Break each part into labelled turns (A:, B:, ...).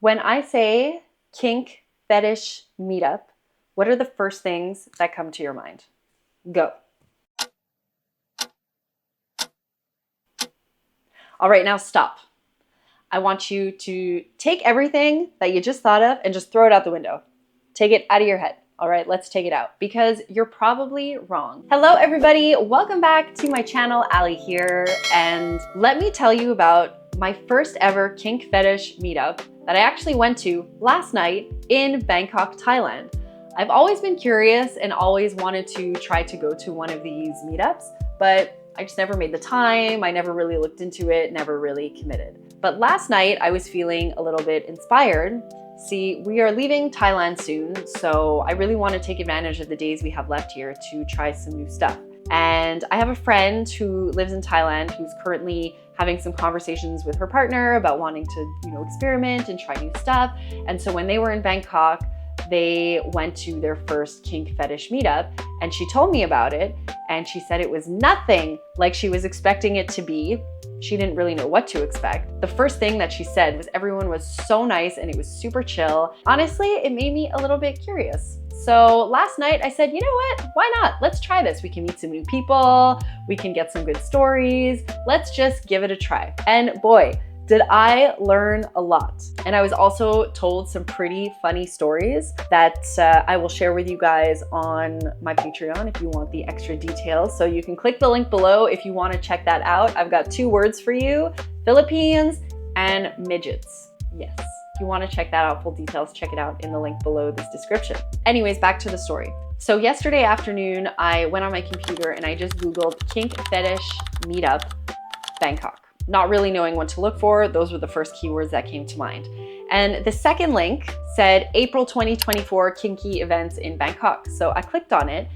A: When I say kink fetish meetup, what are the first things that come to your mind? Go. All right, now stop. I want you to take everything that you just thought of and just throw it out the window. Take it out of your head. All right, let's take it out because you're probably wrong. Hello, everybody. Welcome back to my channel. Ali here. And let me tell you about my first ever kink fetish meetup that I actually went to last night in Bangkok, Thailand. I've always been curious and always wanted to try to go to one of these meetups, but I just never made the time. I never really looked into it, never really committed. But last night I was feeling a little bit inspired. See, we are leaving Thailand soon, so I really want to take advantage of the days we have left here to try some new stuff. And I have a friend who lives in Thailand who's currently having some conversations with her partner about wanting to, experiment and try new stuff. And so when they were in Bangkok, they went to their first kink fetish meetup and she told me about it and she said it was nothing like she was expecting it to be. She didn't really know what to expect. The first thing that she said was everyone was so nice and it was super chill. Honestly, it made me a little bit curious. So last night I said, you know what? Why not? Let's try this. We can meet some new people. We can get some good stories. Let's just give it a try. And boy, did I learn a lot. And I was also told some pretty funny stories that I will share with you guys on my Patreon if you want the extra details. So you can click the link below if you want to check that out. I've got 2 words for you, Philippines and midgets. Yes. If you want to check that out, full details, check it out in the link below this description. Anyways, back to the story. So yesterday afternoon, I went on my computer and I just Googled kink fetish meetup Bangkok. Not really knowing what to look for, those were the first keywords that came to mind. And the second link said April 2024 kinky events in Bangkok. So I clicked on it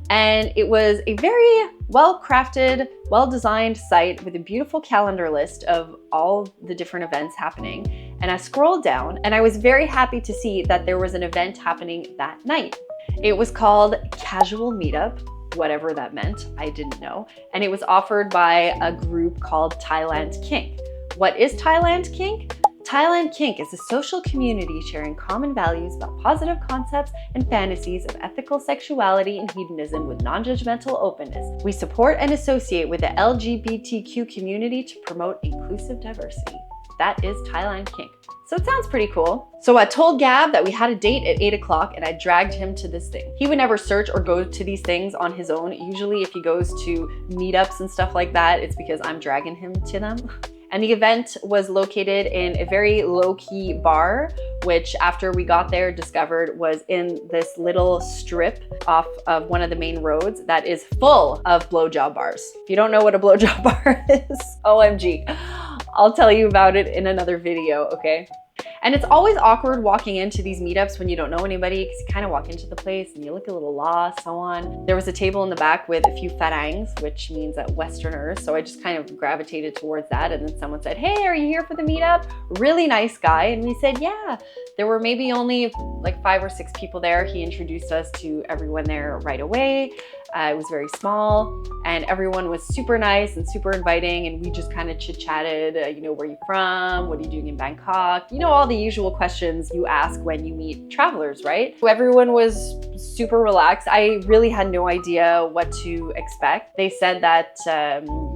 A: and it was a very well-crafted, well-designed site with a beautiful calendar list of all the different events happening. And I scrolled down and I was very happy to see that there was an event happening that night. It was called Casual Meetup. Whatever that meant, I didn't know. And it was offered by a group called Thailand Kink. What is Thailand Kink? Thailand Kink is a social community sharing common values about positive concepts and fantasies of ethical sexuality and hedonism with non-judgmental openness. We support and associate with the LGBTQ community to promote inclusive diversity. That is Thailand Kink. So it sounds pretty cool. So I told Gab that we had a date at 8 o'clock and I dragged him to this thing. He would never search or go to these things on his own. Usually if he goes to meetups and stuff like that, it's because I'm dragging him to them. And the event was located in a very low-key bar, which after we got there discovered was in this little strip off of one of the main roads that is full of blowjob bars. If you don't know what a blowjob bar is, OMG. I'll tell you about it in another video, okay? And it's always awkward walking into these meetups when you don't know anybody because you kind of walk into the place and you look a little lost, so on. There was a table in the back with a few farangs, which means Westerners. So I just kind of gravitated towards that. And then someone said, hey, are you here for the meetup? Really nice guy. And we said, yeah. There were maybe only like 5 or 6 people there. He introduced us to everyone there right away. It was very small and everyone was super nice and super inviting. And we just kind of chit-chatted, where are you from? What are you doing in Bangkok? All the usual questions you ask when you meet travelers, right? So everyone was super relaxed. I really had no idea what to expect. They said that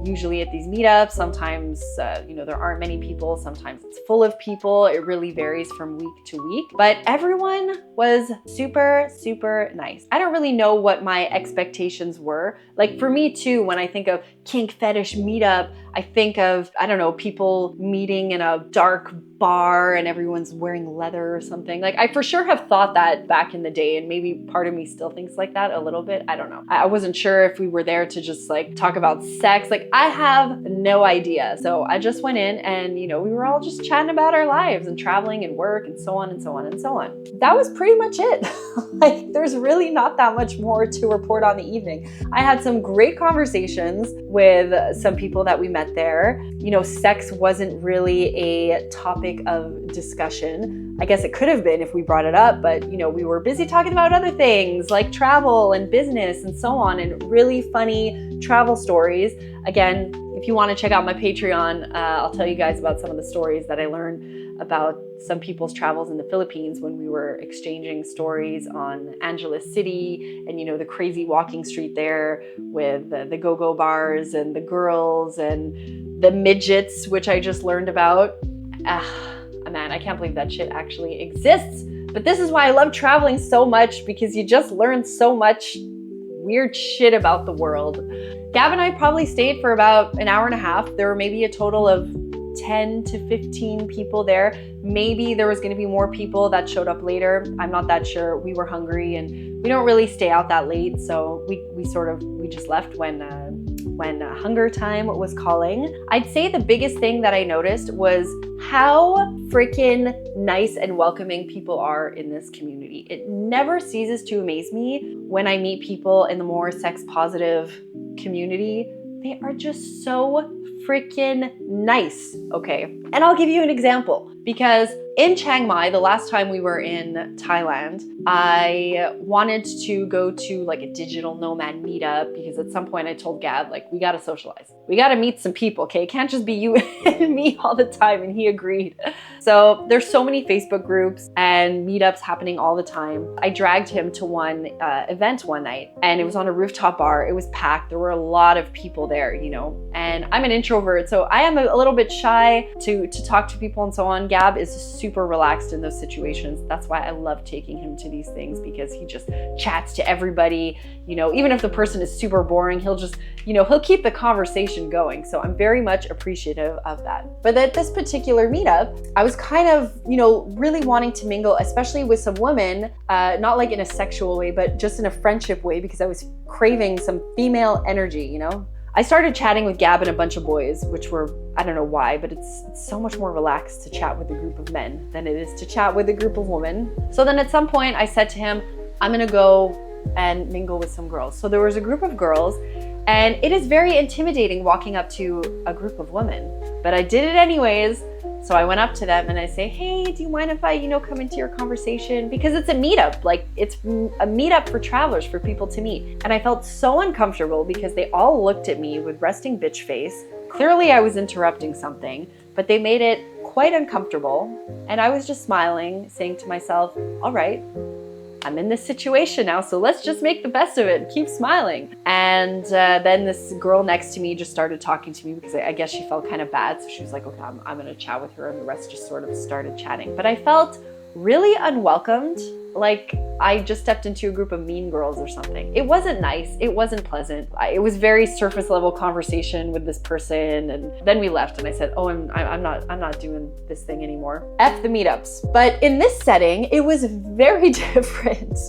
A: usually at these meetups, sometimes, there aren't many people. Sometimes it's full of people. It really varies from week to week, but everyone was super, super nice. I don't really know what my expectations were. Like for me too, when I think of kink fetish meetup, I think of, people meeting in a dark bar and everyone's wearing leather or something. Like I for sure have thought that back in the day, and maybe part of me still thinks like that a little bit. I don't know. I wasn't sure if we were there to just like talk about sex. Like I have no idea. So I just went in and, we were all just chatting about our lives and traveling and work and so on and so on and so on. That was pretty much it. Like there's really not that much more to report on the evening. I had some great conversations with some people that we met there. Sex wasn't really a topic of discussion. I guess it could have been if we brought it up, but we were busy talking about other things like travel and business and so on, and really funny travel stories. Again, if If you want to check out my Patreon, I'll tell you guys about some of the stories that I learned about some people's travels in the Philippines when we were exchanging stories on Angeles City and, you know, the crazy walking street there with the go-go bars and the girls and the midgets, which I just learned about. Man, I can't believe that shit actually exists. But this is why I love traveling so much, because you just learn so much weird shit about the world. Gab and I probably stayed for about an hour and a half. There were maybe a total of 10 to 15 people there. Maybe there was gonna be more people that showed up later. I'm not that sure. We were hungry and we don't really stay out that late. So we just left when hunger time was calling. I'd say the biggest thing that I noticed was how freaking nice and welcoming people are in this community. It never ceases to amaze me when I meet people in the more sex positive community. They are just so freaking nice, okay? And I'll give you an example, because in Chiang Mai, the last time we were in Thailand, I wanted to go to like a digital nomad meetup, because at some point I told Gab, like, we gotta socialize. We gotta meet some people, okay? It can't just be you and me all the time, and he agreed. So there's so many Facebook groups and meetups happening all the time. I dragged him to one event one night, and it was on a rooftop bar. It was packed. There were a lot of people there, you know, and I'm an introvert, so I am a little bit shy to talk to people and so on. Gab is super relaxed in those situations. That's why I love taking him to these things, because he just chats to everybody, you know, even if the person is super boring, he'll just, you know, he'll keep the conversation going. So I'm very much appreciative of that. But at this particular meetup, I was kind of, you know, really wanting to mingle, especially with some women, not like in a sexual way, but just in a friendship way, because I was craving some female energy, you know? I started chatting with Gab and a bunch of boys, which were, I don't know why, but it's so much more relaxed to chat with a group of men than it is to chat with a group of women. So then at some point I said to him, I'm gonna go and mingle with some girls. So there was a group of girls, and it is very intimidating walking up to a group of women, but I did it anyways. So I went up to them and I say, hey, do you mind if I, you know, come into your conversation? Because it's a meetup, like it's a meetup for travelers, for people to meet. And I felt so uncomfortable because they all looked at me with resting bitch face. Clearly I was interrupting something, but they made it quite uncomfortable. And I was just smiling, saying to myself, all right, I'm in this situation now, so let's just make the best of it and keep smiling. And then this girl next to me just started talking to me, because I guess she felt kind of bad. So she was like, okay, I'm gonna chat with her, and the rest just sort of started chatting. But I felt really unwelcomed, like I just stepped into a group of mean girls or something. It wasn't nice, it wasn't pleasant. It was very surface level conversation with this person, and then we left and I said, oh, I'm not doing this thing anymore. F the meetups. But in this setting, it was very different.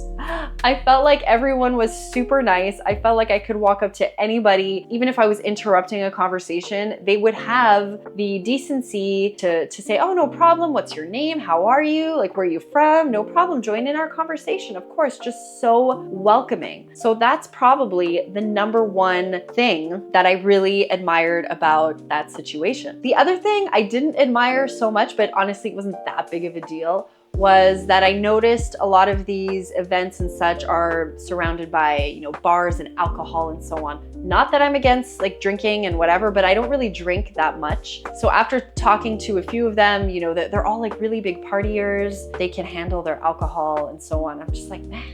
A: I felt like everyone was super nice. I felt like I could walk up to anybody, even if I was interrupting a conversation, they would have the decency to say, oh, no problem, what's your name? How are you? Like, where are you from? No problem, join in our conversation. Of course, just so welcoming. So that's probably the number one thing that I really admired about that situation. The other thing I didn't admire so much, but honestly it wasn't that big of a deal, was that I noticed a lot of these events and such are surrounded by, you know, bars and alcohol and so on. Not that I'm against like drinking and whatever, but I don't really drink that much. So after talking to a few of them, you know, they're all like really big partiers. They can handle their alcohol and so on. I'm just like, man,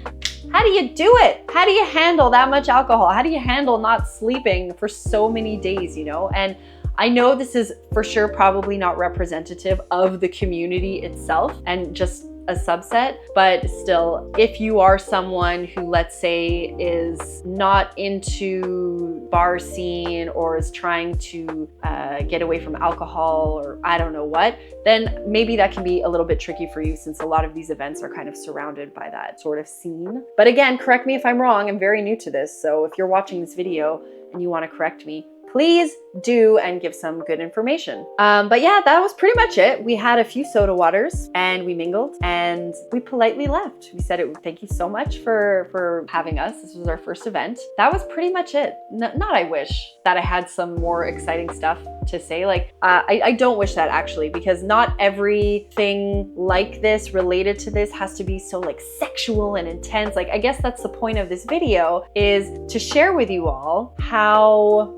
A: how do you do it? How do you handle that much alcohol? How do you handle not sleeping for so many days, you know? And I know this is for sure probably not representative of the community itself and just a subset, but still, if you are someone who, let's say, is not into bar scene or is trying to get away from alcohol or I don't know what, then maybe that can be a little bit tricky for you, since a lot of these events are kind of surrounded by that sort of scene. But again, correct me if I'm wrong, I'm very new to this, so if you're watching this video and you want to correct me, please do and give some good information. But yeah, that was pretty much it. We had a few soda waters and we mingled and we politely left. We said, thank you so much for having us. This was our first event. That was pretty much it. Not I wish that I had some more exciting stuff to say. Like, I don't wish that actually, because not everything like this related to this has to be so like sexual and intense. Like, I guess that's the point of this video, is to share with you all how,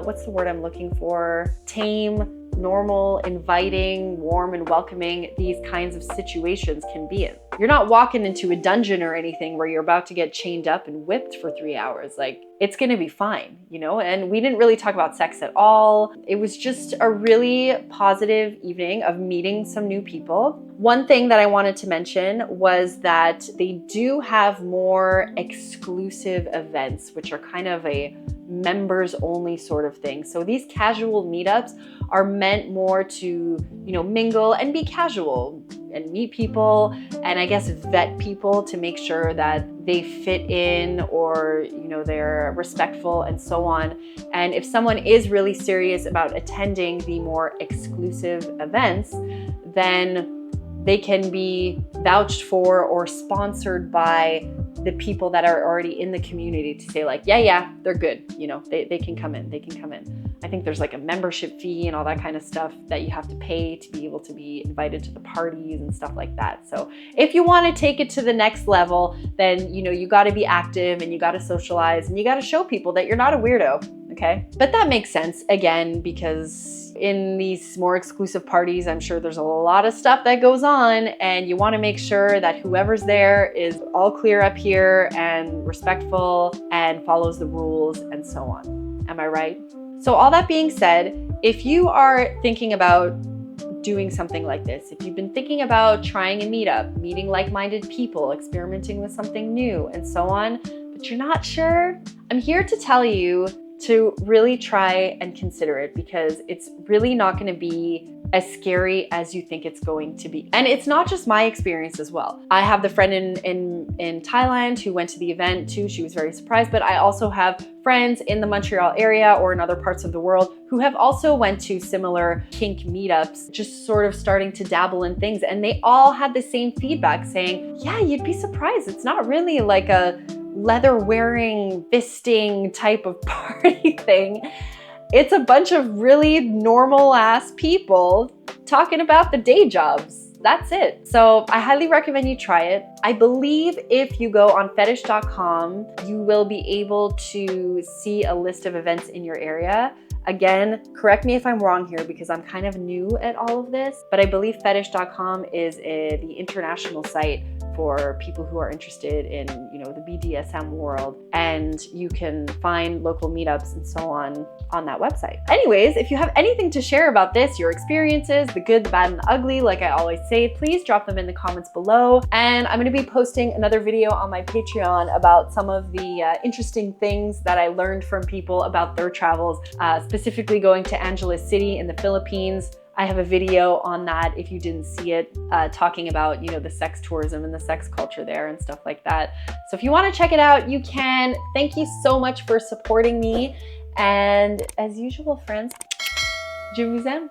A: what's the word I'm looking for? Tame, normal, inviting, warm, and welcoming these kinds of situations can be in. You're not walking into a dungeon or anything where you're about to get chained up and whipped for 3 hours. Like, it's gonna be fine, you know? And we didn't really talk about sex at all. It was just a really positive evening of meeting some new people. One thing that I wanted to mention was that they do have more exclusive events, which are kind of a members only sort of thing. So these casual meetups are meant more to, you know, mingle and be casual and meet people, and I guess vet people to make sure that they fit in, or, you know, they're respectful and so on. And if someone is really serious about attending the more exclusive events, then they can be vouched for or sponsored by the people that are already in the community to say like, yeah, they're good. You know, they can come in, they can come in. I think there's like a membership fee and all that kind of stuff that you have to pay to be able to be invited to the parties and stuff like that. So if you want to take it to the next level, then, you know, you got to be active and you got to socialize and you got to show people that you're not a weirdo. Okay. But that makes sense again, because in these more exclusive parties, I'm sure there's a lot of stuff that goes on, and you want to make sure that whoever's there is all clear up here and respectful and follows the rules and so on. Am I right? So all that being said, if you are thinking about doing something like this, if you've been thinking about trying a meetup, meeting like-minded people, experimenting with something new and so on, but you're not sure, I'm here to tell you to really try and consider it, because it's really not going to be as scary as you think it's going to be. And it's not just my experience as well. I have the friend in Thailand who went to the event too. She was very surprised, but I also have friends in the Montreal area or in other parts of the world who have also went to similar kink meetups, just sort of starting to dabble in things. And they all had the same feedback saying, yeah, you'd be surprised. It's not really like a leather wearing, fisting type of party thing. It's a bunch of really normal ass people talking about the day jobs. That's it. So I highly recommend you try it. I believe if you go on fetish.com, you will be able to see a list of events in your area. Again, correct me if I'm wrong here, because I'm kind of new at all of this, but I believe fetish.com is the international site for people who are interested in, you know, the BDSM world, and you can find local meetups and so on that website. Anyways, if you have anything to share about this, your experiences, the good, the bad, and the ugly, like I always say, please drop them in the comments below. And I'm going to be posting another video on my Patreon about some of the interesting things that I learned from people about their travels, specifically going to Angeles City in the Philippines. I have a video on that if you didn't see it, talking about, you know, the sex tourism and the sex culture there and stuff like that. So if you want to check it out, you can. Thank you so much for supporting me. And as usual, friends, je vous aime.